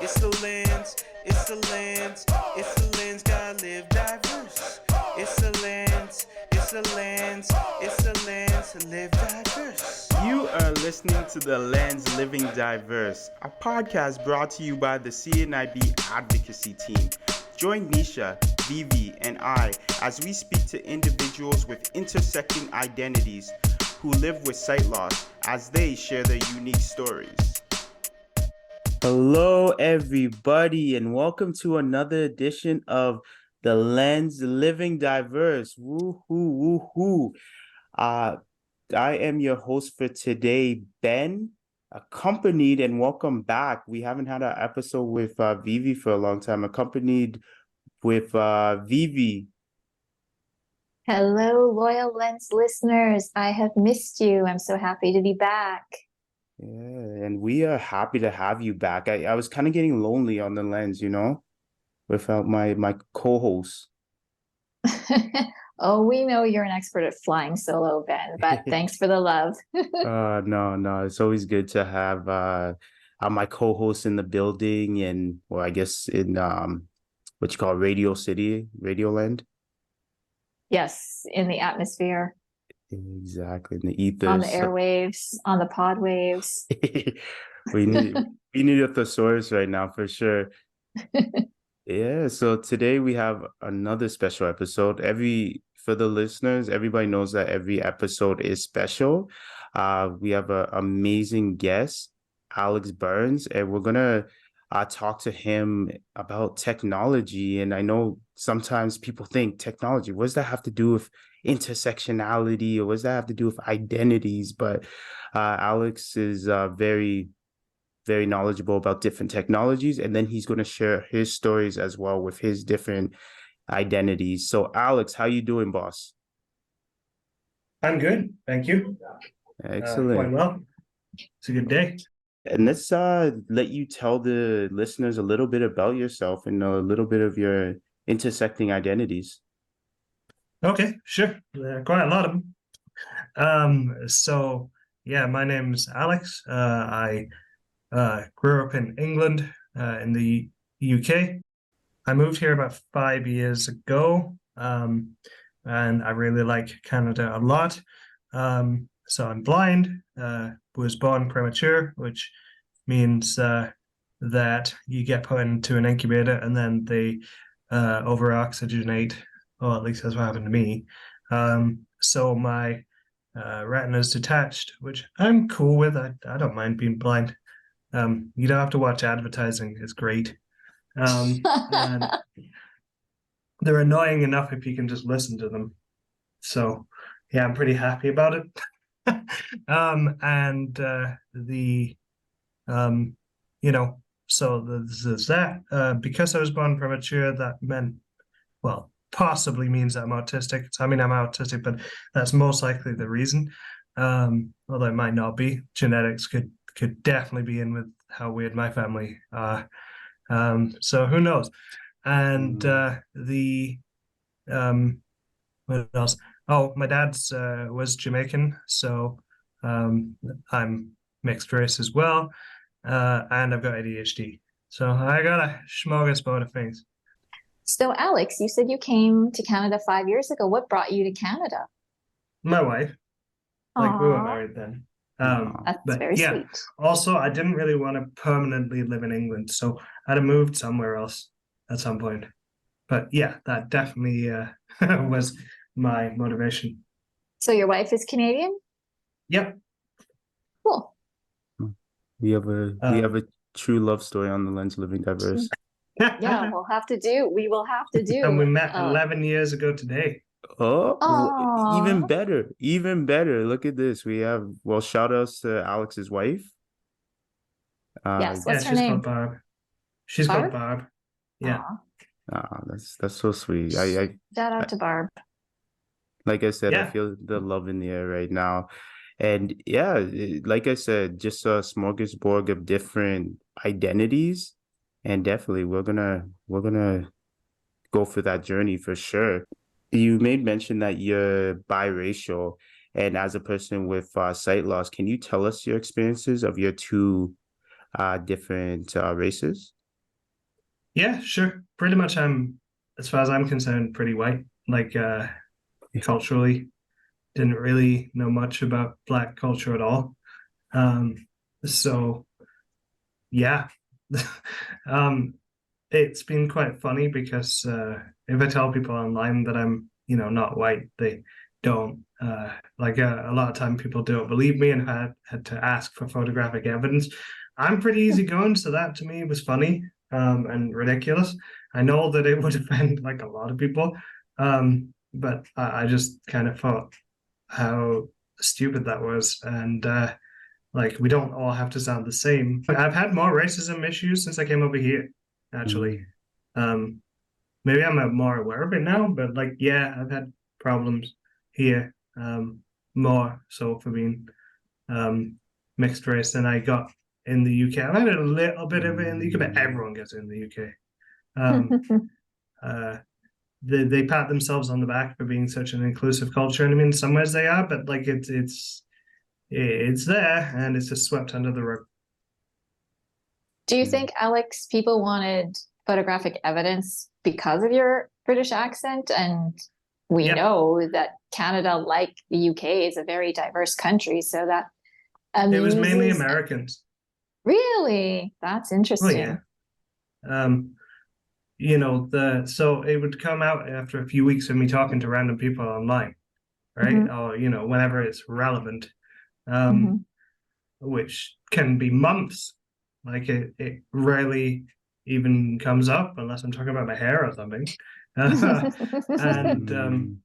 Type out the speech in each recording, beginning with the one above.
It's the lens, it's the lens, it's the lens, gotta live diverse. It's the lens, it's the lens, it's the lens, live diverse. You are listening to The Lens Living Diverse, a podcast brought to you by the CNIB advocacy team. Join Nisha, Vivi, and I as we speak to individuals with intersecting identities who live with sight loss as they share their unique stories. Hello, everybody, and welcome to another edition of The Lens Living Diverse. Woohoo, woohoo. I am your host for today, Ben, accompanied, and welcome back. We haven't had an episode with Vivi for a long time, accompanied with Vivi. Hello, loyal Lens listeners. I have missed you. I'm so happy to be back. Yeah, and we are happy to have you back. I was kind of getting lonely on the Lens, without my co-host. Oh, we know you're an expert at flying solo, Ben, but thanks for the love. No, it's always good to have my co-host in the building, and well, I guess in what you call Radio City, Radio Land. Yes, in the atmosphere. Exactly, in the ether. On the airwaves, on the pod waves. we need a thesaurus right now for sure. Yeah, so today we have another special episode. For the listeners, everybody knows that every episode is special. We have an amazing guest, Alex Burns, and we're gonna talk to him about technology. And I know sometimes people think technology, what does that have to do with intersectionality, or what does that have to do with identities? But Alex is very knowledgeable about different technologies, and then he's going to share his stories as well with his different identities. So Alex, how you doing, boss? I'm good, thank you. Excellent. Going well. It's a good day. And let's let you tell the listeners a little bit about yourself and a little bit of your intersecting identities. Okay, sure. Quite a lot of them. So yeah, my name's Alex. I grew up in England, in the UK. I moved here about 5 years ago, and I really like Canada a lot. So I'm blind, was born premature, which means that you get put into an incubator and then they over-oxygenate, or at least that's what happened to me. So my retina's detached, which I'm cool with. I don't mind being blind. You don't have to watch advertising. It's great. And they're annoying enough if you can just listen to them. So yeah, I'm pretty happy about it. So there's that. Because I was born premature, that meant, well, possibly means that I'm autistic. I mean, I'm autistic, but that's most likely the reason. Although it might not be. Genetics could definitely be in with how weird my family are. So who knows? And what else? Oh, my dad's was Jamaican, so I'm mixed race as well, and I've got ADHD. So I got a smorgasbord of things. So Alex, you said you came to Canada 5 years ago. What brought you to Canada? My wife. Like, we were married then. That's very sweet. Also, I didn't really want to permanently live in England, so I'd have moved somewhere else at some point. But yeah, that definitely was my motivation. So your wife is Canadian? Yep. Cool. We have a true love story on the Lens Living Diverse. Yeah, we will have to do. And we met 11 years ago today. Oh, even better. Look at this. We have, well, shout outs to Alex's wife. Yes, what's her name? She's called Barb. She's called Barb. Yeah. That's so sweet. Shout out to Barb. Like I said, Yeah. I feel the love in the air right now. And yeah, like I said, just a smorgasbord of different identities. And definitely we're gonna go for that journey for sure. You made mention that you're biracial, and as a person with sight loss, can you tell us your experiences of your two different races? Yeah, sure. Pretty much as far as I'm concerned, pretty white. Like culturally, didn't really know much about Black culture at all. Um, so yeah. um, it's been quite funny because if I tell people online that I'm, not white, they don't. Like a lot of time people don't believe me and had to ask for photographic evidence. I'm pretty easygoing, so that to me was funny and ridiculous. I know that it would offend like a lot of people, but I just kind of thought how stupid that was, and like we don't all have to sound the same. I've had more racism issues since I came over here, actually. Mm. Um, maybe I'm more aware of it now, but like, yeah, I've had problems here, more so for being mixed race than I got in the UK. I've had a little bit of it in the UK, but everyone gets it in the UK. Uh, they pat themselves on the back for being such an inclusive culture, and I mean, in some ways they are, but like it's there and it's just swept under the rug. Do you think, Alex, people wanted photographic evidence because of your British accent? And we know that Canada, like the UK, is a very diverse country, so that It was mainly amuses. Americans. Really? That's Oh interesting. yeah. So it would come out after a few weeks of me talking to random people online, right? Mhm. Or whenever it's relevant, Mhm. which can be months. Like it rarely even comes up unless I'm talking about my hair or something. And Mm.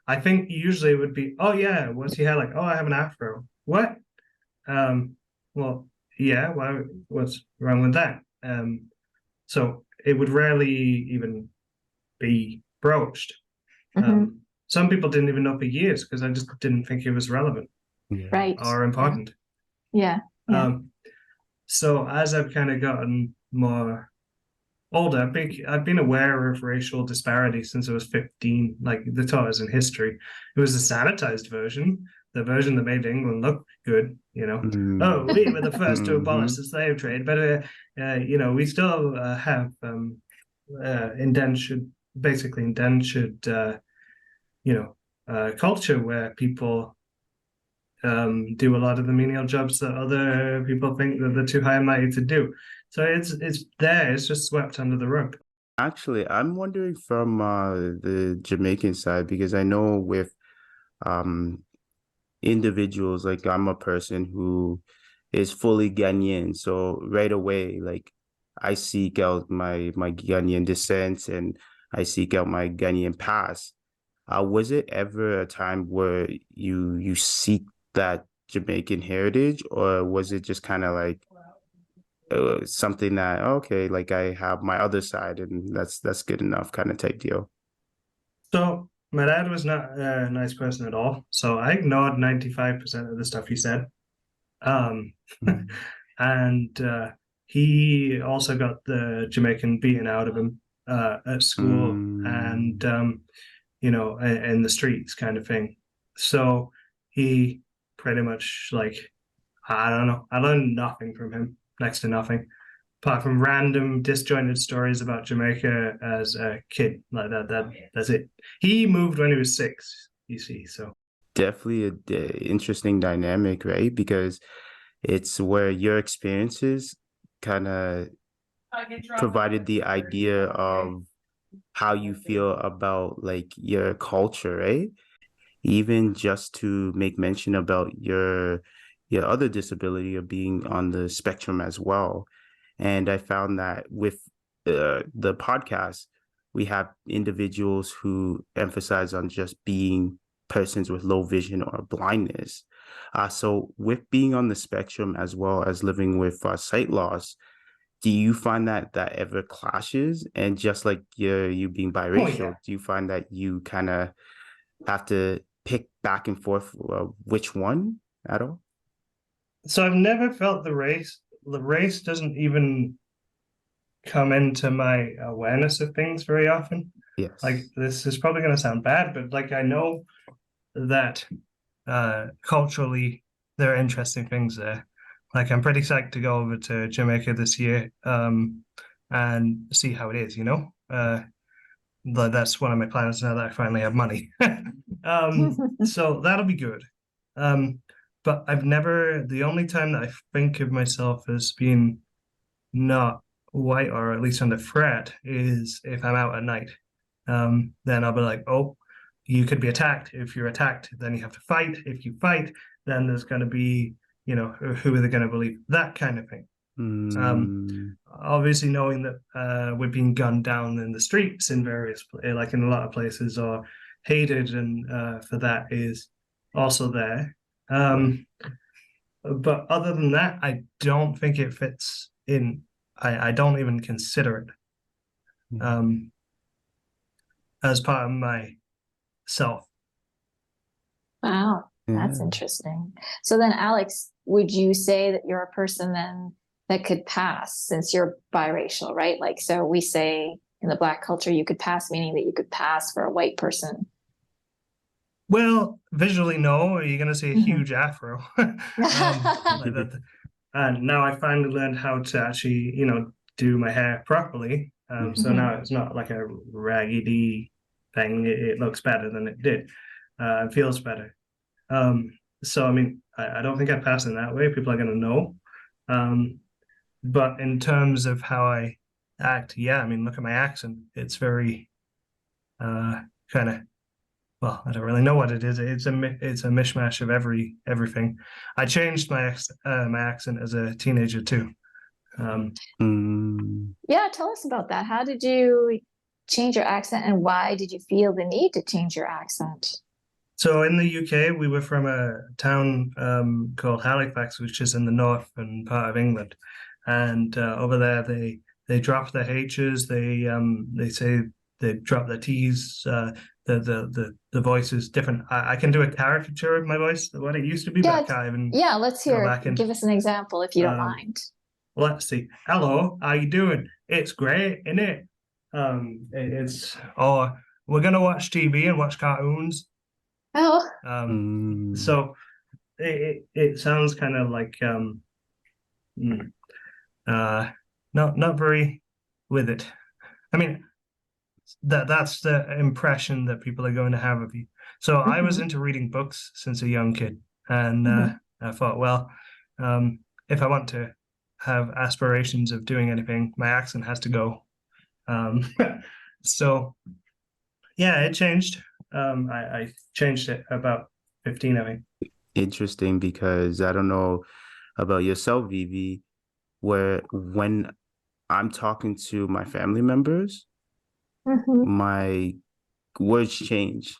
I think usually it would be, oh yeah, what's your hair like? Oh, I have an afro. What? Well, yeah, what's wrong with that? So it would rarely even be broached. Mhm. Some people didn't even know for years because I just didn't think it was relevant Yeah. Right. or Yeah. important. Yeah. Yeah. So as I've kind of gotten more older, I've been aware of racial disparity since I was 15. Like they taught us in history. It was the sanitized version, the version that made England look good. Oh, Mm. we were the first to abolish Mhm. the slave trade, but we still have basically indentured, culture where people do a lot of the menial jobs that other people think that they're too high and mighty to do. So it's there. It's just swept under the rug. Actually, I'm wondering from the Jamaican side because I know with um individuals, like I'm a person who is fully Ghanaian, so right away, like I seek out my Ghanaian descent and I seek out my Ghanaian past. Was it ever a time where you seek that Jamaican heritage, or was it just kind of like something that okay, like I have my other side and that's good enough kind of type deal? So my dad was not a nice person at all. So I ignored 95% of the stuff he said. Um, Mm. and he also got the Jamaican beaten out of him at school and, Mm. in the streets kind of thing. So he pretty much like, I don't know, I learned nothing from him, next to nothing, apart from random disjointed stories about Jamaica as a kid. Like that's it. He moved when he was 6, you see. So Definitely a interesting dynamic, right? Because it's where your experiences kind of provided the idea of how you feel about like your culture, right? Even just to make mention about your other disability of being on the spectrum as well. And I found that with the podcast, we have individuals who emphasize on just being persons with low vision or blindness. So with being on the spectrum as well as living with sight loss, do you find that that ever clashes? And just like you being oh yeah. biracial, do you find that you kind of have to pick back and forth which one at all? So I've never felt the race. The race doesn't even come into my awareness of things very often. Like Yes. this is probably going to sound bad, but like I know that culturally there are interesting things there. Like I'm pretty psyched to go over to Jamaica this year and see how it is, you know? That's one of my plans now that I finally have money. So that'll be good. But the only time that I think of myself as being not white, or at least on the threat, is if I'm out at night. Then I'll be like, oh, you could be attacked. If you're attacked, then you have to fight. If you fight, then there's going to be, you know, who are they going to believe? That kind of thing. Obviously, knowing that we're being gunned down in the streets in like in a lot of places, or hated, and for that is also there. But other than that, I don't think it fits in. I don't even consider it as part of myself. Wow, that's interesting. So then, Alex, would you say that you're a person then that could pass, since you're biracial, right? Like, so we say in the Black culture, you could pass, meaning that you could pass for a white person. Well, visually, no. You're going to see a huge afro. Like that. And now I finally learned how to actually, you know, do my hair properly. So now it's not like a raggedy thing. It looks better than it did. It feels better. So, I mean, I don't think I pass in that way. People are going to know. But in terms of how I act, yeah, I mean, look at my accent. It's very kind of, well, I don't really know what it is. It's a mishmash of everything. I changed my accent as a teenager too. Yeah, tell us about that. How did you change your accent, and why did you feel the need to change your accent? So in the UK, we were from a town called Halifax, which is in the north and part of England. And over there, they drop their H's. They say they drop their T's. The voice is different. I can do a caricature of my voice, what it used to be, but I can't even. Yeah, let's hear it. Give us an example if you don't mind. Let's see. Hello, how you doing? It's great, isn't it? We're gonna watch TV and watch cartoons. Oh. So it sounds kind of like not very with it. I mean, that's the impression that people are going to have of you. So I was into reading books since a young kid, and I thought, well, if I want to have aspirations of doing anything, my accent has to go. So yeah, it changed. I changed it about 15, I think. Interesting, because I don't know about yourself, Vivi, where when I'm talking to my family members, my words change,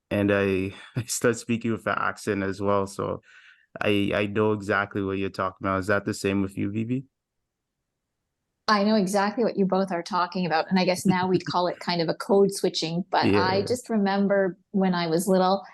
and I start speaking with an accent as well. So I know exactly what you're talking about. Is that the same with you, Vivi? I know exactly what you both are talking about. And I guess now we'd call it kind of a code switching. But yeah. I just remember when I was little,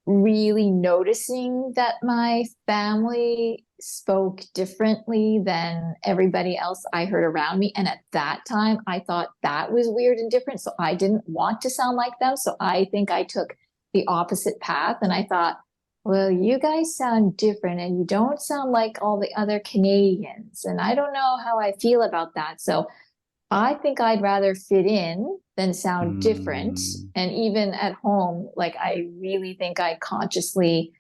really noticing that my family spoke differently than everybody else I heard around me. And at that time, I thought that was weird and different. So I didn't want to sound like them. So I think I took the opposite path. And I thought, well, you guys sound different and you don't sound like all the other Canadians. And I don't know how I feel about that. So I think I'd rather fit in than sound different. And even at home, like I really think I consciously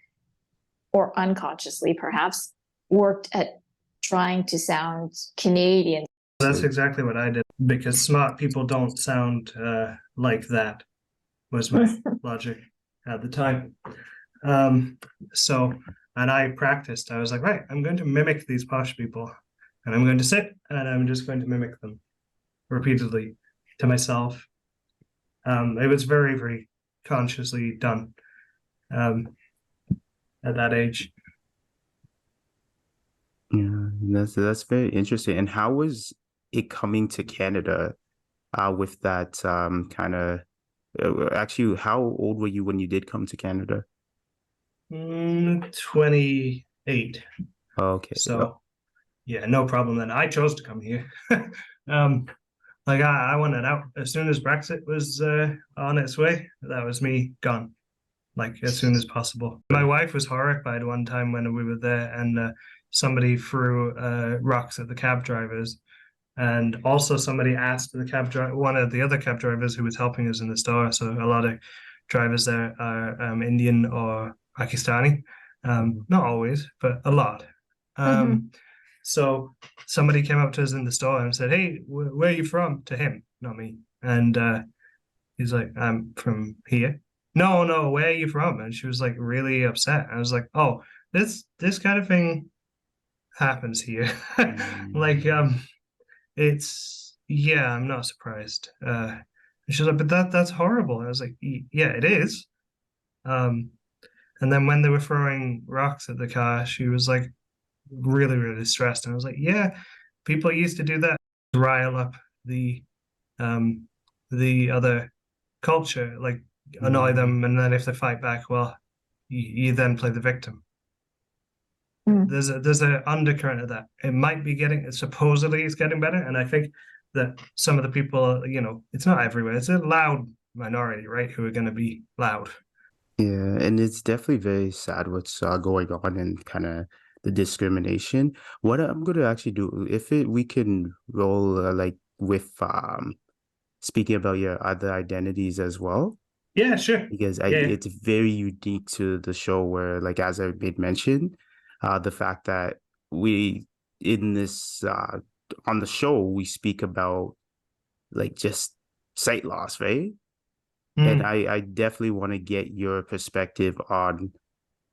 or unconsciously perhaps worked at trying to sound Canadian. That's exactly what I did, because smart people don't sound like that, was my logic at the time. And I practiced. I was like, right, I'm going to mimic these posh people, and I'm going to sit and I'm just going to mimic them repeatedly to myself. It was very, very consciously done at that age. Yeah, that's very interesting. And how was it coming to Canada with that kind of actually, how old were you when you did come to Canada? 28. Okay. So yeah, no problem then. I chose to come here. Like I wanted out as soon as Brexit was on its way. That was me gone, like as soon as possible. My wife was horrified one time when we were there, and somebody threw rocks at the cab drivers, And also somebody asked the cab driver, one of the other cab drivers who was helping us in the store. So a lot of drivers there are Indian or Pakistani. Not always, but a lot. So somebody came up to us in the store and said, "Hey, where are you from?" To him, not me. And he's like, "I'm from here." No, where are you from? And she was like really upset. I was like, "Oh, this kind of thing happens here." Like, it's, yeah, I'm not surprised. And she was like, "But that's horrible." And I was like, "Yeah, it is." And then when they were throwing rocks at the car, she was like really, really stressed. And I was like, "Yeah, people used to do that, rile up the other culture, like annoy them, and then if they fight back, well, you then play the victim." There's an undercurrent of that. It might be supposedly it's getting better, and I think that some of the people, it's not everywhere. It's a loud minority, right, who are going to be loud. Yeah, and it's definitely very sad what's going on and kind of the discrimination. What I'm going to actually do, we can roll like with speaking about your other identities as well, Yeah, sure. because Yeah. it's very unique to the show where, like, as I made mention, the fact that we in this on the show we speak about like just sight loss, right? And I definitely want to get your perspective on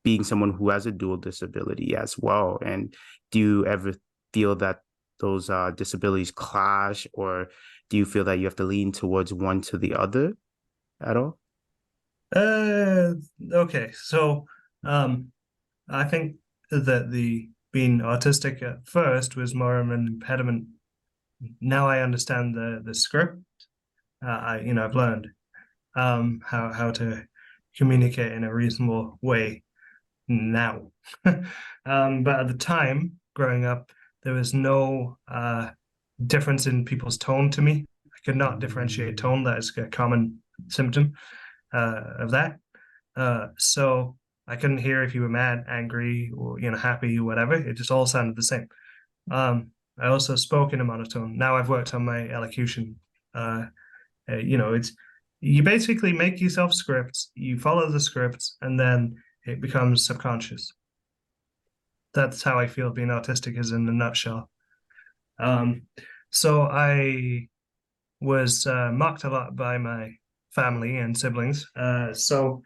being someone who has a dual disability as well. And do you ever feel that those disabilities clash, or do you feel that you have to lean towards one to the other at all? Okay. So, I think that the being autistic at first was more of an impediment. Now I understand the script. I've learned how to communicate in a reasonable way now. But at the time, growing up, there was no difference in people's tone to me. I could not differentiate tone. That is a common symptom of that. So I couldn't hear if you were mad, angry, or happy, whatever. It just all sounded the same. I also spoke in a monotone. Now I've worked on my elocution. It's, you basically make yourself scripts, you follow the scripts, and then it becomes subconscious. That's how I feel being autistic is in a nutshell. So I was mocked a lot by my family and siblings. So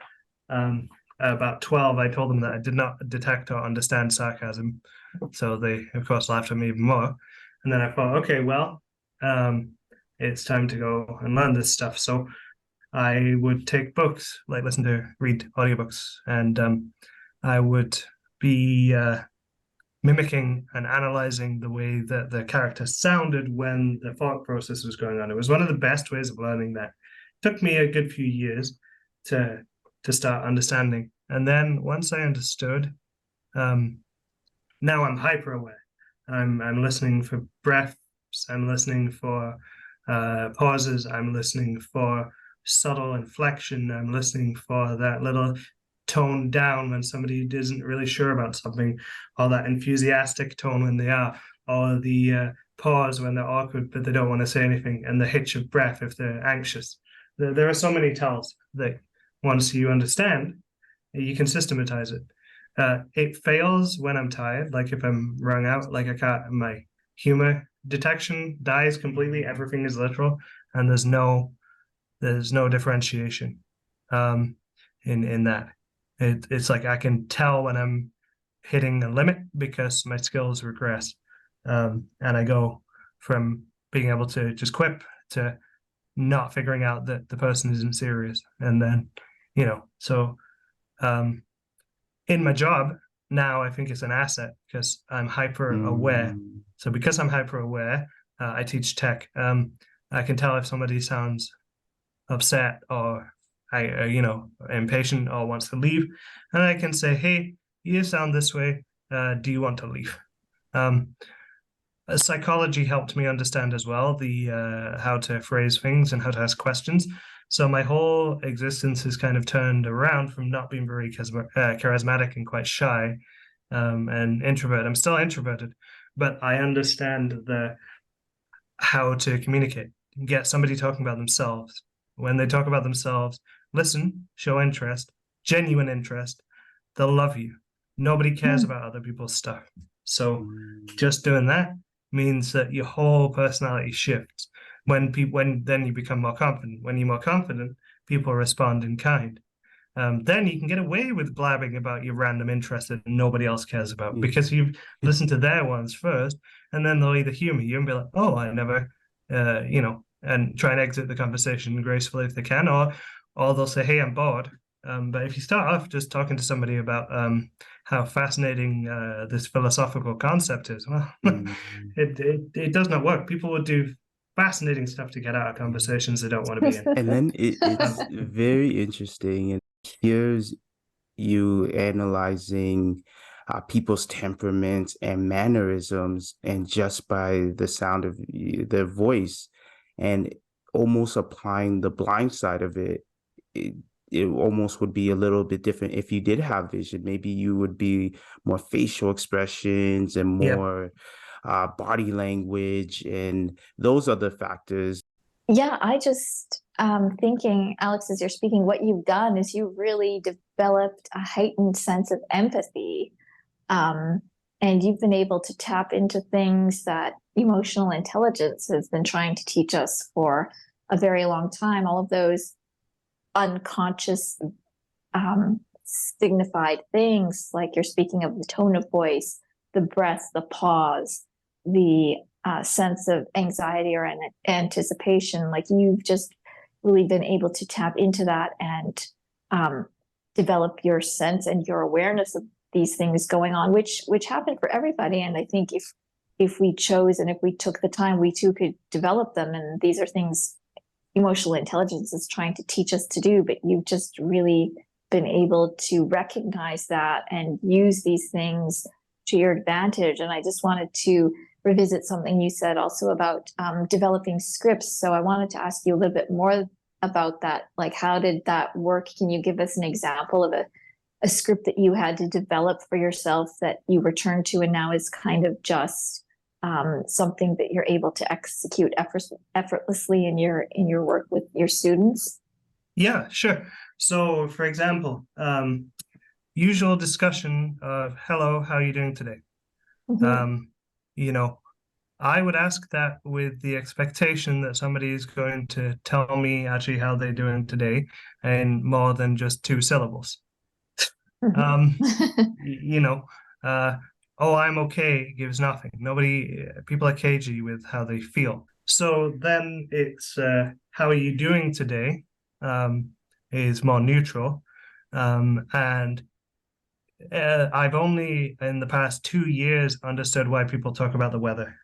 about 12, I told them that I did not detect or understand sarcasm. So they, of course, laughed at me even more. And then I thought, okay, well, it's time to go and learn this stuff. So I would take books, like read audiobooks, and I would be mimicking and analyzing the way that the character sounded when the thought process was going on. It was one of the best ways of learning that. It took me a good few years to start understanding. And then once I understood, now I'm hyper aware. I'm listening for breaths. I'm listening for pauses. I'm listening for subtle inflection. I'm listening for that little tone down when somebody isn't really sure about something, or that enthusiastic tone when they are, or the pause when they're awkward but they don't want to say anything, and the hitch of breath if they're anxious. There are so many tells that once you understand, you can systematize it. It fails when I'm tired, like if I'm wrung out, like I can't, my humor detection dies completely. Everything is literal, and there's no differentiation in that. It's like I can tell when I'm hitting a limit because my skills regress, and I go from being able to just quip to not figuring out that the person isn't serious, and then so in my job now I think it's an asset because I'm hyper aware. So because I'm hyper aware, I teach tech. I can tell if somebody sounds upset or impatient or wants to leave, and I can say, "Hey, you sound this way. Do you want to leave?" Psychology helped me understand as well the how to phrase things and how to ask questions. So my whole existence is kind of turned around from not being very charismatic and quite shy and introvert. I'm still introverted, but I understand how to communicate. Get somebody talking about themselves. When they talk about themselves, listen, show interest, genuine interest. They'll love you. Nobody cares about other people's stuff. So just doing that means that your whole personality shifts. When then you become more confident. When you're more confident, people respond in kind. Then you can get away with blabbing about your random interest that nobody else cares about because you've listened to their ones first, and then they'll either humor you and be like, "Oh, I never," and try and exit the conversation gracefully if they can, or they'll say, "Hey, I'm bored." But if you start off just talking to somebody about how fascinating this philosophical concept is, well, it does not work. People will do fascinating stuff to get out of conversations they don't want to be in. And then it's very interesting. And here's you analyzing people's temperaments and mannerisms, and just by the sound of their voice, and almost applying the blind side of it. It almost would be a little bit different if you did have vision. Maybe you would be more facial expressions and more body language and those other factors. Yeah, I just thinking, Alex, as you're speaking, what you've done is you really developed a heightened sense of empathy. And you've been able to tap into things that emotional intelligence has been trying to teach us for a very long time. All of those unconscious signified things, like you're speaking of the tone of voice, the breath, the pause, the sense of anxiety or an anticipation. Like you've just really been able to tap into that and develop your sense and your awareness of these things going on, which happen for everybody. And I think if we chose and if we took the time, we too could develop them. And these are things emotional intelligence is trying to teach us to do, but you've just really been able to recognize that and use these things to your advantage. And I just wanted to revisit something you said also about developing scripts. So I wanted to ask you a little bit more about that. Like, how did that work? Can you give us an example of a script that you had to develop for yourself that you returned to and now is kind of just something that you're able to execute effortlessly in your work with your students? Yeah, sure. So, for example, usual discussion of "Hello, how are you doing today?" I would ask that with the expectation that somebody is going to tell me actually how they're doing today in more than just 2 syllables. Oh, I'm okay gives nothing. People are cagey with how they feel. So then it's how are you doing today is more neutral. And I've only in the past 2 years understood why people talk about the weather.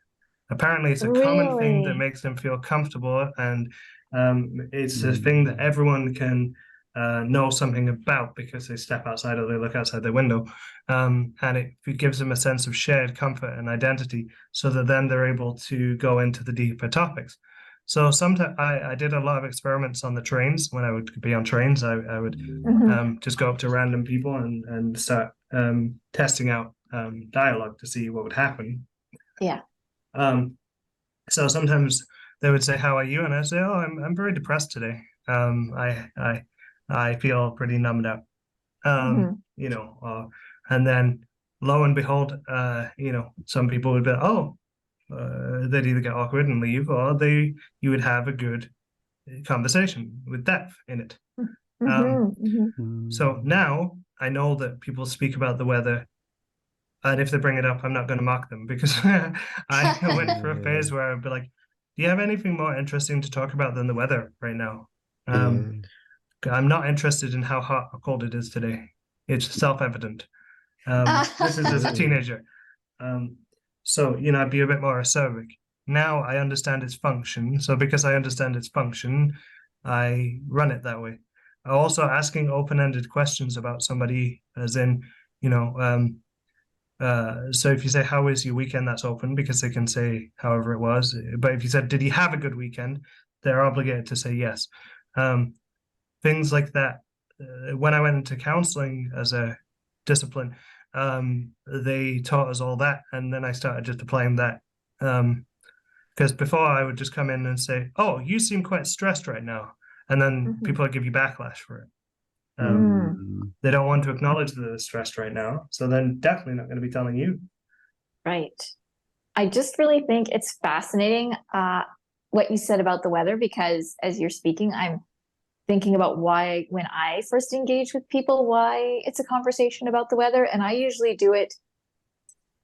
Apparently it's a common thing that makes them feel comfortable, and it's a thing that everyone can know something about because they step outside or they look outside their window, and it gives them a sense of shared comfort and identity, so that then they're able to go into the deeper topics. So sometimes I did a lot of experiments on the trains. When I would be on trains, I would just go up to random people and start testing out dialogue to see what would happen. Yeah. So sometimes they would say, "How are you?" And I say, "Oh, I'm very depressed today. I feel pretty numbed out." And then lo and behold, some people would be, they'd either get awkward and leave, or you would have a good conversation with depth in it. So now I know that people speak about the weather, and if they bring it up, I'm not going to mock them, because I went for a phase where I'd be like, "Do you have anything more interesting to talk about than the weather right now?" I'm not interested in how hot or cold it is today. It's self-evident. This is as a teenager. So, I'd be a bit more acerbic. Now I understand its function. So because I understand its function, I run it that way. Also asking open-ended questions about somebody, as in, so if you say, "How was your weekend?" that's open, because they can say however it was. But if you said, "Did you have a good weekend?" they're obligated to say yes. Things like that. When I went into counseling as a discipline, they taught us all that, and then I started just applying that Because before I would just come in and say, "Oh, you seem quite stressed right now," and then people would give you backlash for it. They don't want to acknowledge that they're stressed right now, so then definitely not going to be telling you. Right. I just really think it's fascinating what you said about the weather, because as you're speaking, I'm thinking about why, when I first engage with people, why it's a conversation about the weather. And I usually do it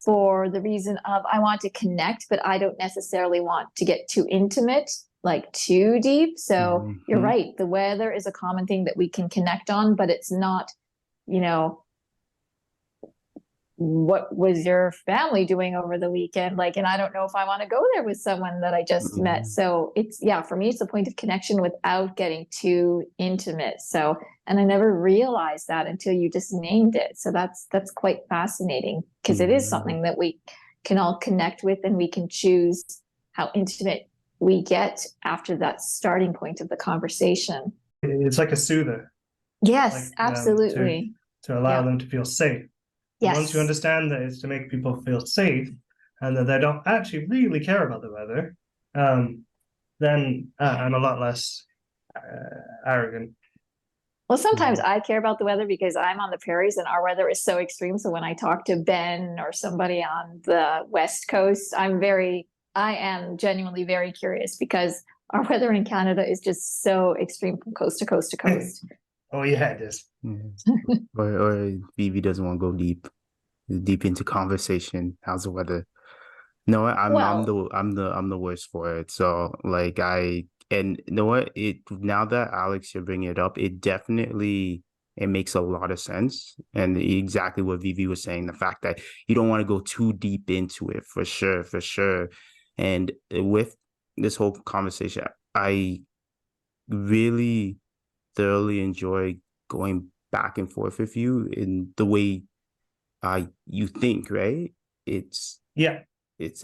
for the reason of I want to connect, but I don't necessarily want to get too intimate, like too deep. So you're right. The weather is a common thing that we can connect on, but it's not, you know, what was your family doing over the weekend? Like, and I don't know if I want to go there with someone that I just met. So it's, yeah, for me, it's a point of connection without getting too intimate. So, and I never realized that until you just named it. So that's quite fascinating, because it is something that we can all connect with, and we can choose how intimate we get after that starting point of the conversation. It's like a soother. Yes, like, absolutely. To allow them to feel safe. Yes. Once you understand that it's to make people feel safe and that they don't actually really care about the weather, then I'm a lot less arrogant. Well, sometimes I care about the weather because I'm on the prairies and our weather is so extreme. So when I talk to Ben or somebody on the West Coast, I am genuinely very curious, because our weather in Canada is just so extreme from coast to coast to coast. Oh yeah, it is. Or Vivi doesn't want to go deep into conversation. How's the weather? No, I'm the worst for it. So like and you know what? Now that Alex, you're bringing it up, it makes a lot of sense. And exactly what Vivi was saying, the fact that you don't want to go too deep into it, for sure. And with this whole conversation, I really thoroughly enjoy going back and forth with you in the way you think, right? It's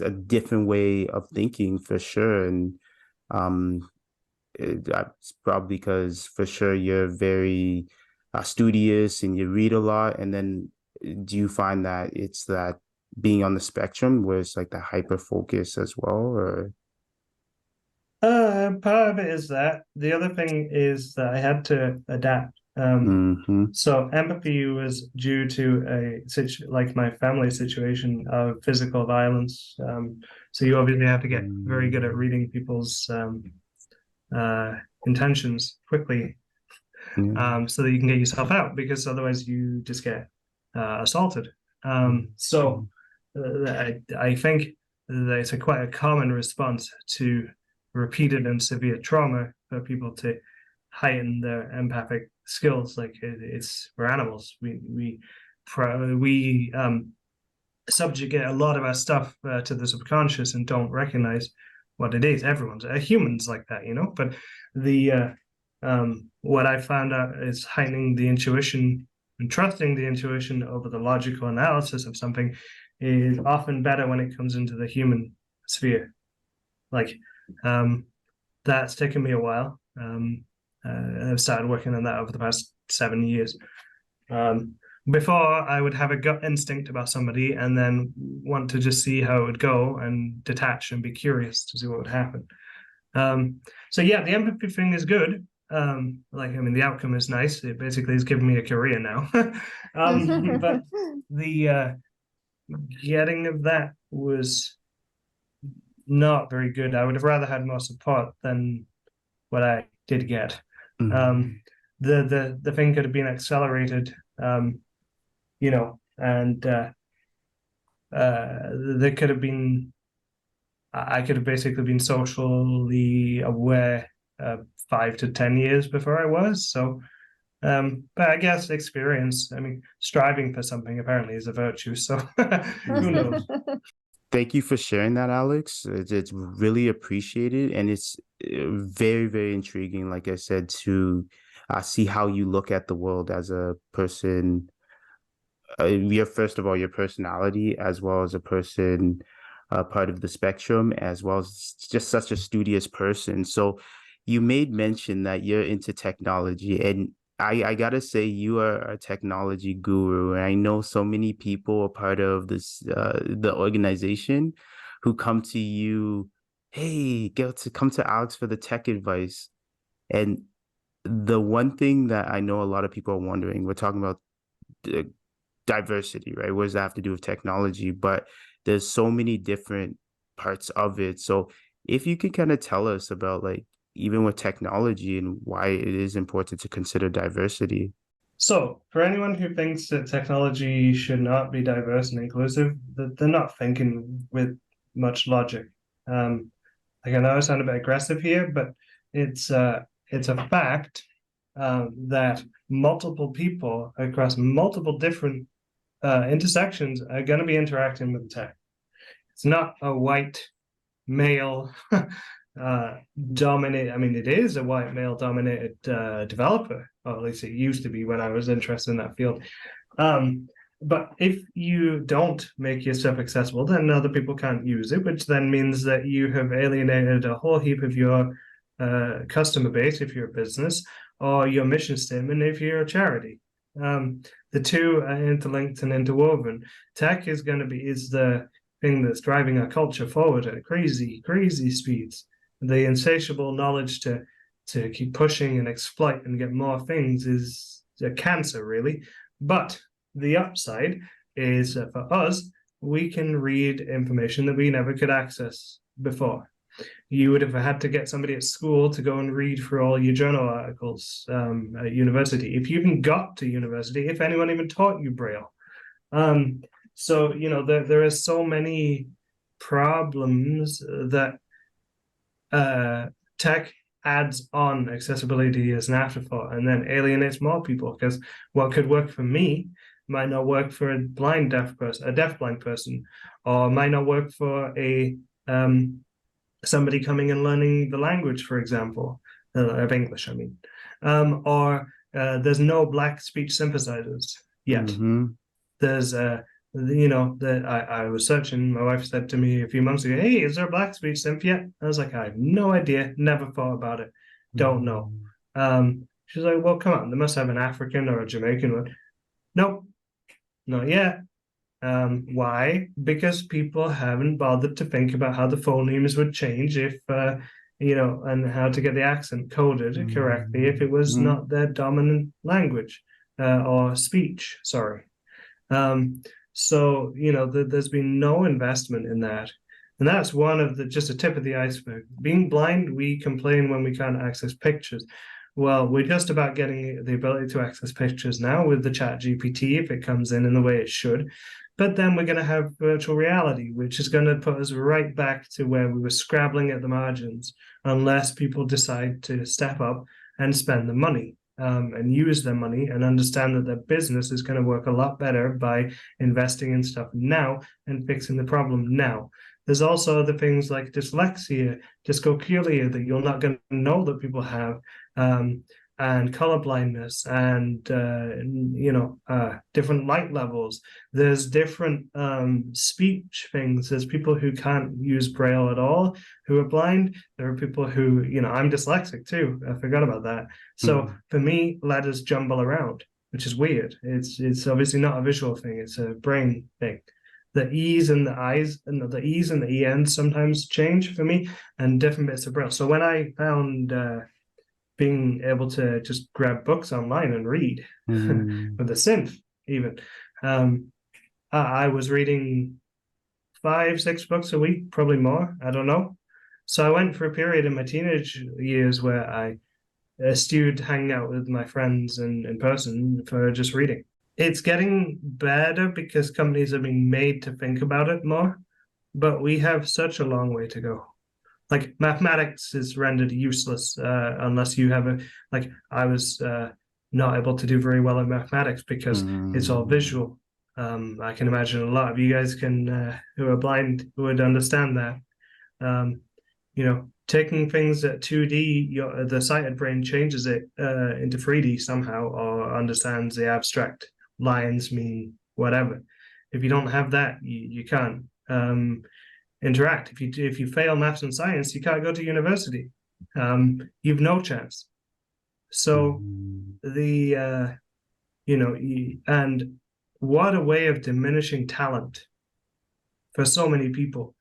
a different way of thinking, for sure. And that's probably because, for sure, you're very studious and you read a lot. And then do you find that it's that being on the spectrum where it's like the hyper focus as well, or? Part of it is that. The other thing is that I had to adapt. So empathy was due to like my family situation of physical violence. So you obviously have to get very good at reading people's intentions quickly, so that you can get yourself out, because otherwise you just get assaulted. So I think that it's quite a common response to repeated and severe trauma for people to heighten their empathic skills. Like we're animals. We subjugate a lot of our stuff to the subconscious and don't recognize what it is. Everyone's humans like that, you know. But the what I found out is heightening the intuition and trusting the intuition over the logical analysis of something is often better when it comes into the human sphere. Like that's taken me a while. I've started working on that over the past 7 years. Before, I would have a gut instinct about somebody and then want to just see how it would go and detach and be curious to see what would happen. So yeah, the empathy thing is good. The outcome is nice. It basically has given me a career now. But the getting of that was not very good. I would have rather had more support than what I did get. The thing could have been accelerated, and there could have been. I could have basically been socially aware 5 to 10 years before I was. So, but I guess experience. I mean, striving for something apparently is a virtue. So, who knows? Thank you for sharing that, Alex. It's really appreciated, and it's very, very intriguing, like I said, to see how you look at the world as a person. First of all, your personality, as well as a person, part of the spectrum, as well as just such a studious person. So you made mention that you're into technology, and I gotta say, you are a technology guru, and I know so many people are part of this the organization who come to you hey, get to come to Alex for the tech advice. And the one thing that I know a lot of people are wondering, we're talking about diversity, right? What does that have to do with technology? But there's so many different parts of it. So if you could kind of tell us about like even with technology and why it is important to consider diversity. So, for anyone who thinks that technology should not be diverse and inclusive, they're not thinking with much logic. Like I know I sound a bit aggressive here, but it's a fact that multiple people across multiple different intersections are going to be interacting with tech. It's not a white male dominate. I mean, it is a white male dominated developer, or at least it used to be when I was interested in that field. But if you don't make your stuff accessible, then other people can't use it, which then means that you have alienated a whole heap of your customer base if you're a business, or your mission statement if you're a charity. The two are interlinked and interwoven. Tech is the thing that's driving our culture forward at crazy, crazy speeds. The insatiable knowledge to keep pushing and exploit and get more things is a cancer, really. But the upside is that for us, we can read information that we never could access before. You would have had to get somebody at school to go and read through all your journal articles at university. If you even got to university, if anyone even taught you Braille. So, there are so many problems that tech adds on accessibility as an afterthought and then alienates more people, because what could work for me might not work for a deaf-blind person, or might not work for somebody coming and learning the language, for example, of English, I mean. Or there's no black speech synthesizers yet. Mm-hmm. There's that I was searching. My wife said to me a few months ago, "Hey, is there a black speech synth yet?" I was like, "I have no idea. Never thought about it. Don't know." She's like, "Well, come on. They must have an African or a Jamaican one." Nope, not yet. Why? Because people haven't bothered to think about how the phonemes would change if and how to get the accent coded correctly if it was not their dominant language or speech. Sorry. So, there's been no investment in that. And that's just a tip of the iceberg. Being blind, we complain when we can't access pictures. Well, we're just about getting the ability to access pictures now with the Chat GPT if it comes in the way it should. But then we're going to have virtual reality, which is going to put us right back to where we were scrabbling at the margins, unless people decide to step up and spend the money. And use their money and understand that their business is going to work a lot better by investing in stuff now and fixing the problem now. There's also other things like dyslexia, dyscalculia that you're not going to know that people have, and color blindness, and different light levels. There's different speech things. There's people who can't use Braille at all who are blind. There are people who, I'm dyslexic too. I forgot about that. So for me, letters jumble around, which is weird. It's obviously not a visual thing. It's a brain thing. The E's and the I's and the E's and the ENs sometimes change for me, and different bits of Braille. So when I found being able to just grab books online and read with the synth, even, I was reading 5-6 books a week, probably more. I don't know. So I went for a period in my teenage years where I eschewed hanging out with my friends in person for just reading. It's getting better because companies are being made to think about it more, but we have such a long way to go. Like mathematics is rendered useless unless you have I was not able to do very well in mathematics because it's all visual. I can imagine a lot of you guys who are blind would understand that. Taking things at 2D, the sighted brain changes it into 3D somehow, or understands the abstract lines mean whatever. If you don't have that, you can't interact. If you fail maths and science, you can't go to university. You've no chance. So and what a way of diminishing talent for so many people.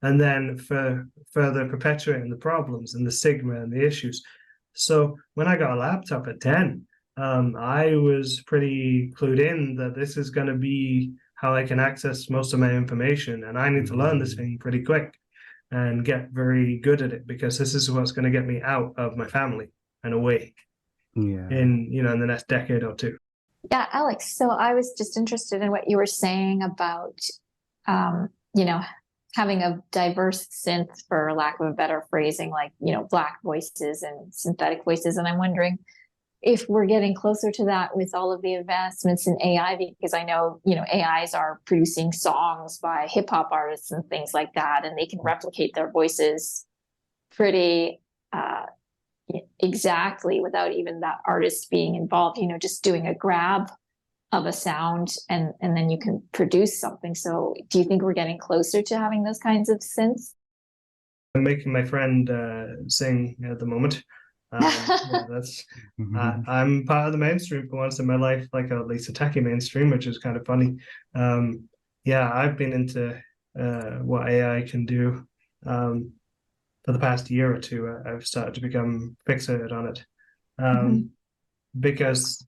and then for further perpetuating the problems and the stigma and the issues. So when I got a laptop at 10, I was pretty clued in that this is going to be how I can access most of my information, and I need to learn this thing pretty quick and get very good at it, because this is what's going to get me out of my family and away in the next decade or two. Yeah, Alex, so I was just interested in what you were saying about having a diverse synth, for lack of a better phrasing, like Black voices and synthetic voices. And I'm wondering if we're getting closer to that with all of the advancements in AI, because I know, AIs are producing songs by hip hop artists and things like that, and they can replicate their voices pretty exactly without even that artist being involved, just doing a grab of a sound and then you can produce something. So do you think we're getting closer to having those kinds of synths? I'm making my friend sing at the moment. That's I'm part of the mainstream for once in my life, like at least a techie mainstream, which is kind of funny. I've been into what AI can do for the past year or two. I've started to become fixated on it because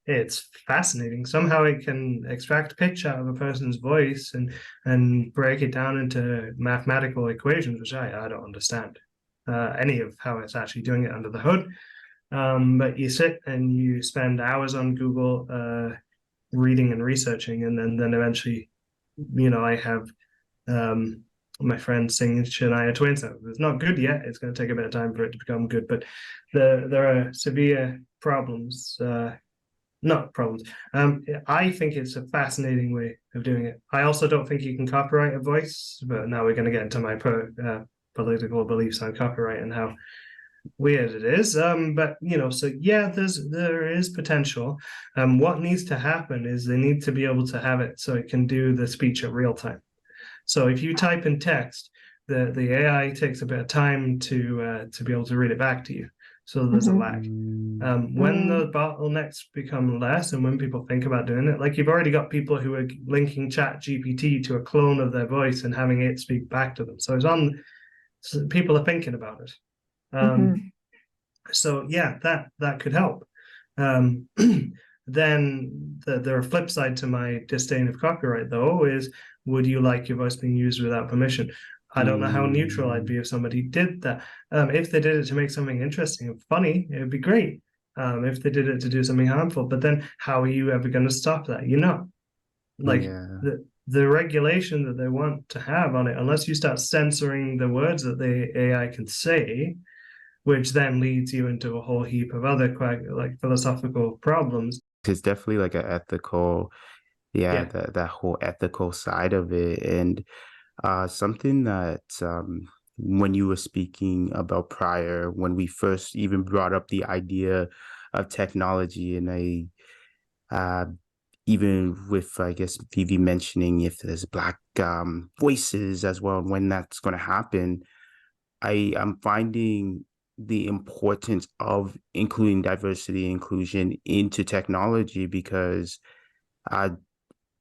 it's fascinating. Somehow it can extract pitch out of a person's voice and break it down into mathematical equations, which I don't understand any of how it's actually doing it under the hood. But you sit and you spend hours on Google reading and researching, and then eventually, I have my friend sing Shania Twain. So it's not good yet. It's going to take a bit of time for it to become good, but there are severe problems. Not problems. I think it's a fascinating way of doing it. I also don't think you can copyright a voice, but now we're going to get into my political beliefs on copyright and how weird it is. But so yeah, there is potential. What needs to happen is they need to be able to have it so it can do the speech at real time. So if you type in text, the AI takes a bit of time to be able to read it back to you. So there's a lag. When the bottlenecks become less and when people think about doing it, like you've already got people who are linking Chat GPT to a clone of their voice and having it speak back to them. So so people are thinking about it. So yeah, that could help. Then the flip side to my disdain of copyright, though, is would you like your voice being used without permission? I don't know how neutral I'd be if somebody did that. If they did it to make something interesting and funny, it would be great. If they did it to do something harmful, but then how are you ever going to stop that? The regulation that they want to have on it, unless you start censoring the words that the AI can say, which then leads you into a whole heap of other like philosophical problems. It's definitely like an ethical, that whole ethical side of it. And something that when you were speaking about prior, when we first even brought up the idea of technology, and even with, I guess, Vivi mentioning if there's Black voices as well, and when that's going to happen, I'm finding the importance of including diversity and inclusion into technology, because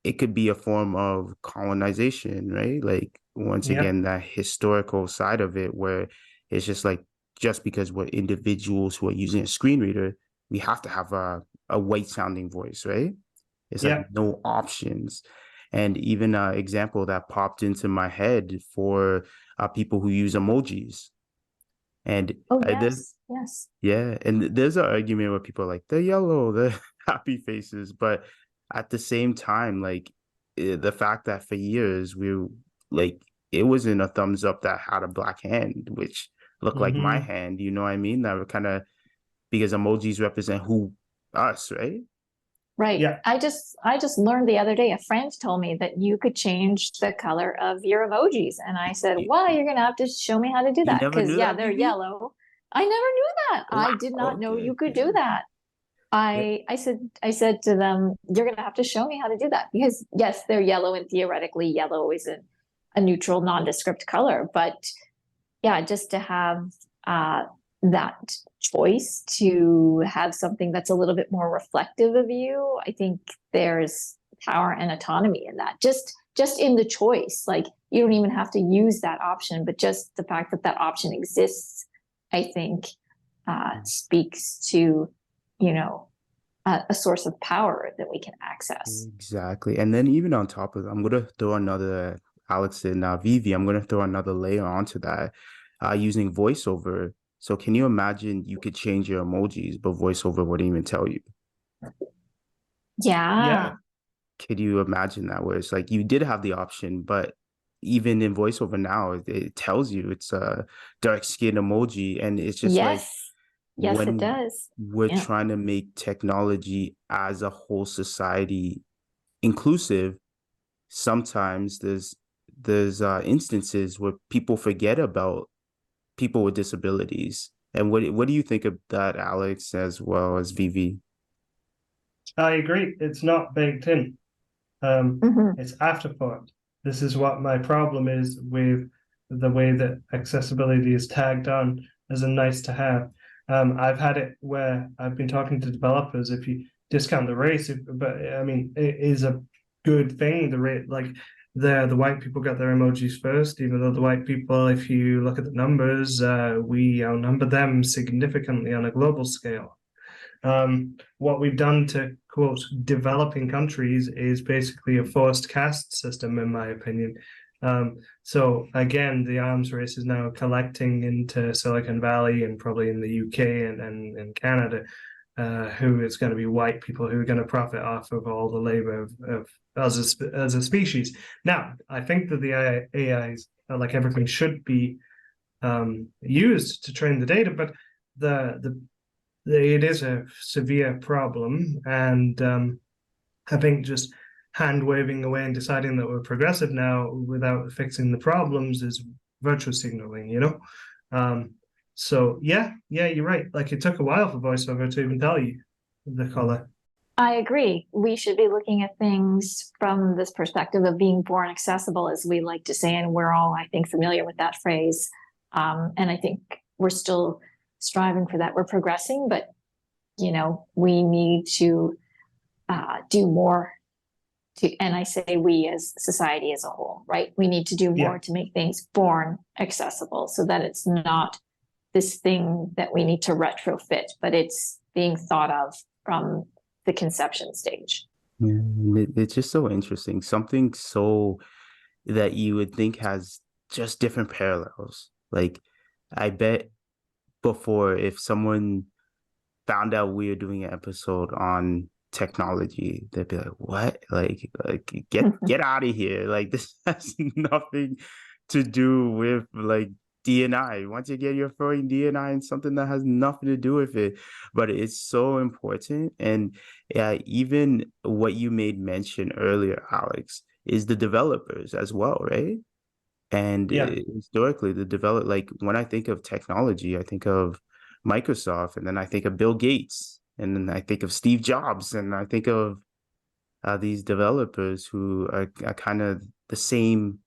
it could be a form of colonization, right? Like, once again, that historical side of it, where it's just like, just because we're individuals who are using a screen reader, we have to have a white sounding voice, right? It's like no options. And even an example that popped into my head for people who use emojis. And and there's an argument where people are like, they're yellow, they're happy faces, but at the same time, like, the fact that for years it wasn't a thumbs up that had a black hand, which looked like my hand, you know what I mean? That were kind of, because emojis represent us, right? Right. Yeah. I just learned the other day, a friend told me that you could change the color of your emojis. And I said, well, you're going to have to show me how to do that. Because they're yellow. I never knew that. Wow. I did not know you could do that. I said to them, you're going to have to show me how to do that, because yes, they're yellow, and theoretically yellow isn't a neutral, nondescript color. But yeah, just to have that choice to have something that's a little bit more reflective of you, I think there's power and autonomy in that. Just just in the choice. Like, you don't even have to use that option, but just the fact that that option exists, I think, speaks to, a source of power that we can access. Exactly. And then even on top of that, I'm going to throw another, Alex and Vivi, I'm going to throw another layer onto that using voiceover. So can you imagine you could change your emojis, but voiceover wouldn't even tell you? Yeah. Could you imagine that, where it's like you did have the option, but even in voiceover now, it tells you it's a dark skin emoji. And it's just like, Yes, it when does. we're trying to make technology as a whole society inclusive, sometimes there's instances where people forget about people with disabilities. And what do you think of that, Alex, as well as Vivi? I agree. It's not baked in. It's afterthought. This is what my problem is with the way that accessibility is tagged on as a nice to have. I've had it where I've been talking to developers. If you discount the race, but I mean, it is a good thing. The rate, like the white people got their emojis first, even though the white people, if you look at the numbers, we outnumber them significantly on a global scale. What we've done to quote developing countries is basically a forced caste system, in my opinion. So again, the arms race is now collecting into Silicon Valley and probably in the UK and in Canada, who is going to be white people who are going to profit off of all the labor of us as a species. Now, I think that the AIs, like everything, should be used to train the data, but it is a severe problem, and I think just hand waving away and deciding that we're progressive now without fixing the problems is virtue signaling, So yeah, you're right. Like, it took a while for voiceover to even tell you the color. I agree. We should be looking at things from this perspective of being born accessible, as we like to say, and we're all, I think, familiar with that phrase. And I think we're still striving for that. We're progressing, but we need to do more and I say we as society as a whole, right? We need to do more to make things born accessible, so that it's not this thing that we need to retrofit, but it's being thought of from the conception stage. It's just so interesting. Something so that you would think has just different parallels. Like, I bet before, if someone found out we were doing an episode on technology, they'd be like, what? Like get out of here. Like, this has nothing to do with like D&I. Once again, you're throwing D&I in something that has nothing to do with it. But it's so important. And even what you made mention earlier, Alex, is the developers as well, right? And historically, like, when I think of technology, I think of Microsoft, and then I think of Bill Gates, and then I think of Steve Jobs, and I think of these developers who are kind of the same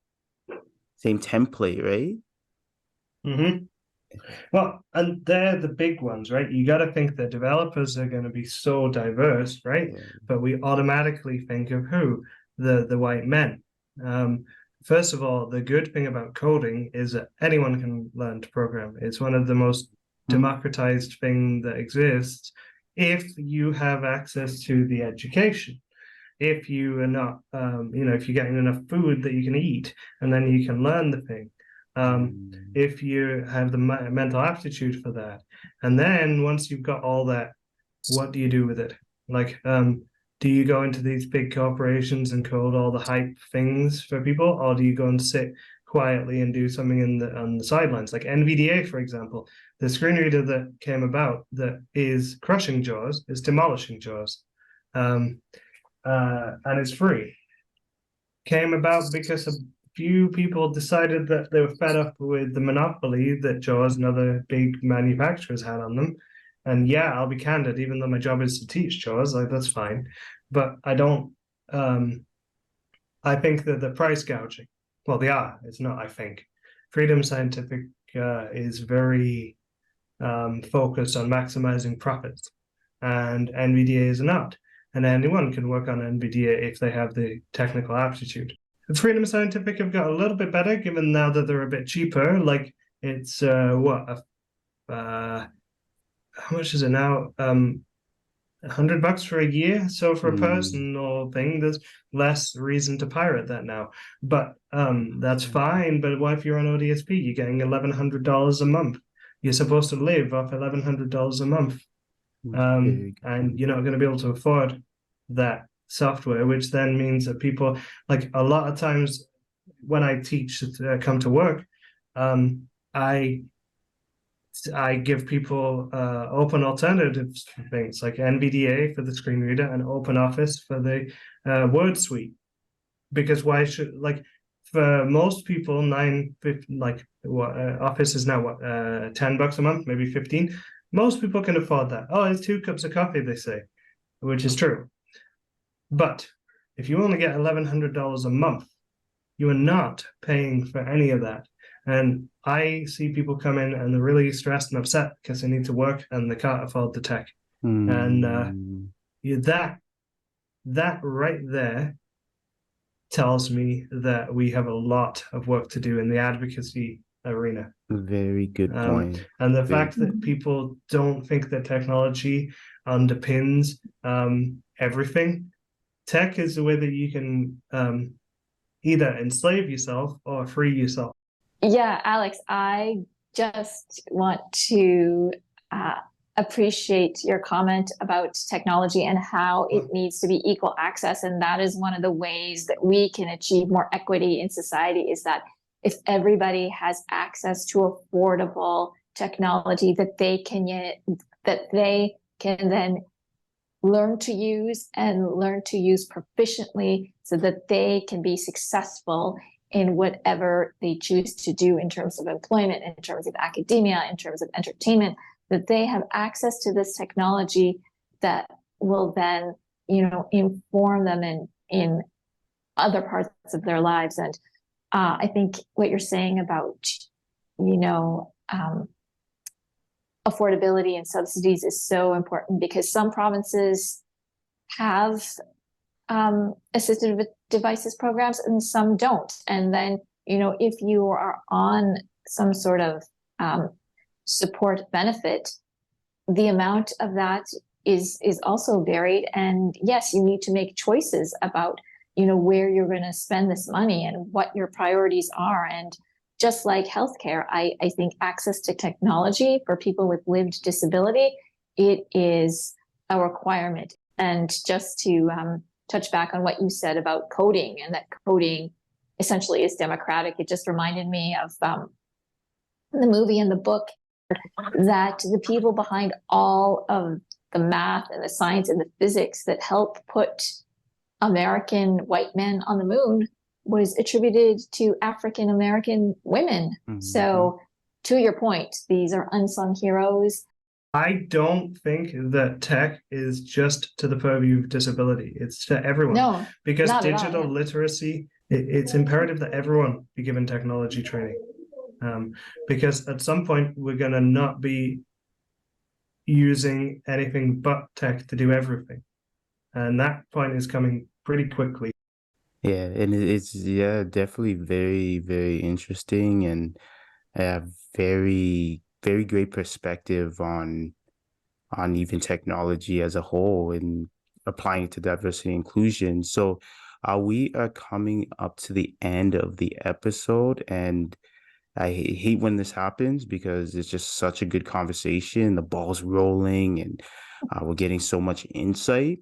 template, right? Mm-hmm. Well, and they're the big ones, right? You got to think that developers are going to be so diverse, right? Yeah. But we automatically think of who? The white men. First of all, the good thing about coding is that anyone can learn to program. It's one of the most democratized thing that exists if you have access to the education. If you are not, if you're getting enough food that you can eat, and then you can learn the thing. If you have the mental aptitude for that. And then once you've got all that, what do you do with it? Like, do you go into these big corporations and code all the hype things for people, or do you go and sit quietly and do something on the sidelines? Like NVDA, for example, the screen reader that came about that is crushing JAWS is demolishing JAWS, and it's free. Came about because a few people decided that they were fed up with the monopoly that JAWS and other big manufacturers had on them. And yeah, I'll be candid, even though my job is to teach JAWS, like, that's fine. But I don't, I think that the price gouging, well, they are, it's not, I think. Freedom Scientific is very focused on maximizing profits, and NVDA is not. And anyone can work on NVDA if they have the technical aptitude. Freedom Scientific have got a little bit better, given now that they're a bit cheaper. Like it's how much is it now? $100 for a year. So for a personal thing, there's less reason to pirate that now. But that's fine. But what if you're on ODSP? You're getting $1,100 a month. You're supposed to live off $1,100 a month. And you're not going to be able to afford that software, which then means that people, like a lot of times when I teach come to work, I give people open alternatives for things like NVDA for the screen reader and OpenOffice for the Word suite. Because why should, like, for most people, Office is now what, $10 a month, maybe 15. Most people can afford that. Oh, it's 2 cups of coffee, they say, which is true. But if you only get $1,100 a month, you are not paying for any of that. And I see people come in and they're really stressed and upset because they need to work and they can't afford the tech. And that right there tells me that we have a lot of work to do in the advocacy arena. Very good point. And the fact that people don't think that technology underpins everything. Tech is the way that you can either enslave yourself or free yourself. Yeah, Alex, I just want to appreciate your comment about technology and how it needs to be equal access. And that is one of the ways that we can achieve more equity in society, is that if everybody has access to affordable technology that they can then learn to use and learn to use proficiently so that they can be successful in whatever they choose to do in terms of employment, in terms of academia, in terms of entertainment, that they have access to this technology that will then, inform them in other parts of their lives. And I think what you're saying about, affordability and subsidies is so important, because some provinces have assistive devices programs and some don't. And then, if you are on some sort of support benefit, the amount of that is also varied. And yes, you need to make choices about, where you're going to spend this money and what your priorities are. And just like healthcare, I think access to technology for people with lived disability, it is a requirement. And just to touch back on what you said about coding, and that coding essentially is democratic, it just reminded me of the movie and the book, that the people behind all of the math and the science and the physics that help put American white men on the moon was attributed to African American women. Mm-hmm. So to your point, these are unsung heroes. I don't think that tech is just to the purview of disability. It's to everyone. No, because digital literacy, it's imperative that everyone be given technology training. Because at some point, we're going to not be using anything but tech to do everything. And that point is coming pretty quickly. Yeah, and it's definitely very, very interesting, and very, very great perspective on even technology as a whole and applying it to diversity and inclusion. So we are coming up to the end of the episode, and I hate when this happens because it's just such a good conversation. The ball's rolling and we're getting so much insight.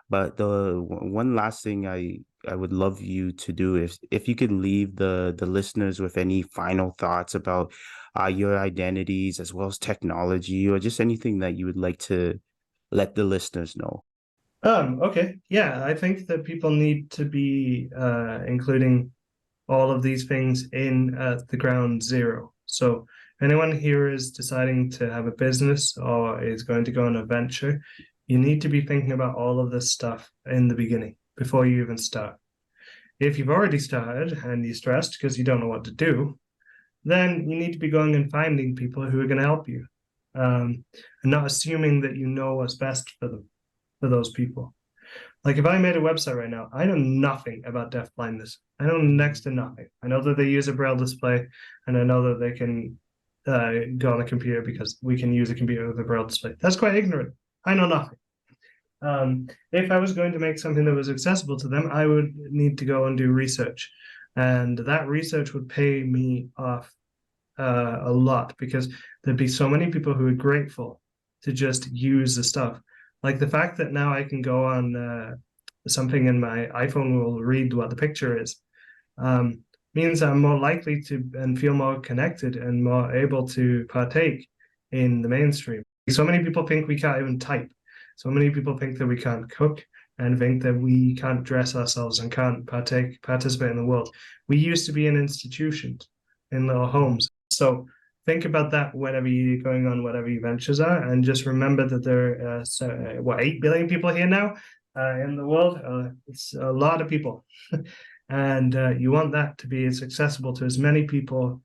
But the one last thing I would love you to do is if you could leave the listeners with any final thoughts about your identities as well as technology, or just anything that you would like to let the listeners know. Okay. Yeah, I think that people need to be including all of these things in the ground zero. So if anyone here is deciding to have a business or is going to go on a venture, you need to be thinking about all of this stuff in the beginning before you even start. If you've already started and you're stressed because you don't know what to do, then you need to be going and finding people who are going to help you, and not assuming that you know what's best for them, for those people. Like if I made a website right now, I know nothing about deafblindness. I know next to nothing. I know that they use a braille display, and I know that they can go on a computer because we can use a computer with a braille display. That's quite ignorant. I know nothing. If I was going to make something that was accessible to them, I would need to go and do research, and that research would pay me off a lot, because there'd be so many people who are grateful to just use the stuff. Like the fact that now I can go on something and my iPhone will read what the picture is, means I'm more likely to and feel more connected and more able to partake in the mainstream. So many people think we can't even type. So many people think that we can't cook and think that we can't dress ourselves and can't participate in the world. We used to be an institution in little homes. So think about that whenever you're going on whatever your ventures are, and just remember that there are 8 billion people here now in the world. It's a lot of people. And you want that to be as accessible to as many people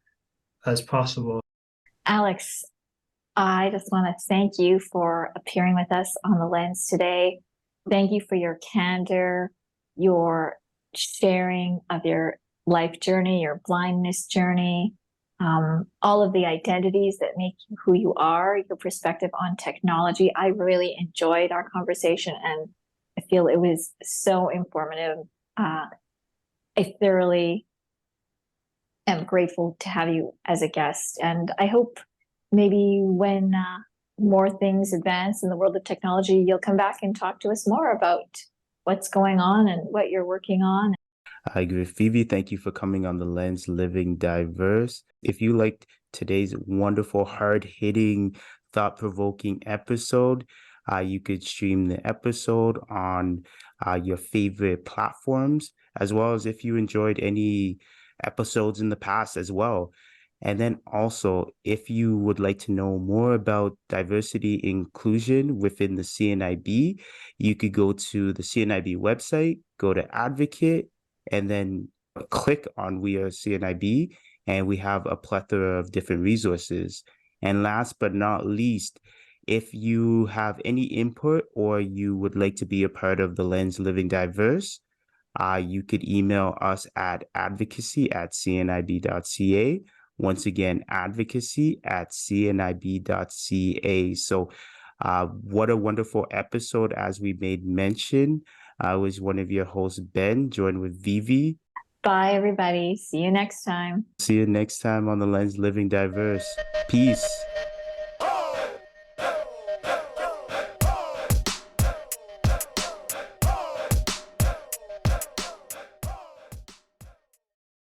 as possible. Alex, I just want to thank you for appearing with us on The Lens today. Thank you for your candor, your sharing of your life journey, your blindness journey, all of the identities that make you who you are, your perspective on technology. I really enjoyed our conversation, and I feel it was so informative. I thoroughly am grateful to have you as a guest, and I hope maybe when more things advance in the world of technology, you'll come back and talk to us more about what's going on and what you're working on. I agree with Vivi. Thank you for coming on The Lens Living Diverse. If you liked today's wonderful, hard-hitting, thought-provoking episode, you could stream the episode on your favorite platforms, as well as if you enjoyed any episodes in the past as well. And then also, if you would like to know more about diversity inclusion within the CNIB, you could go to the CNIB website, go to Advocate, and then click on We Are CNIB, and we have a plethora of different resources. And last but not least, if you have any input or you would like to be a part of The Lens Living Diverse, you could email us at advocacy@cnib.ca. Once again, advocacy@cnib.ca. So what a wonderful episode, as we made mention. I was one of your hosts, Ben, joined with Vivi. Bye, everybody. See you next time. See you next time on The Lens Living Diverse. Peace.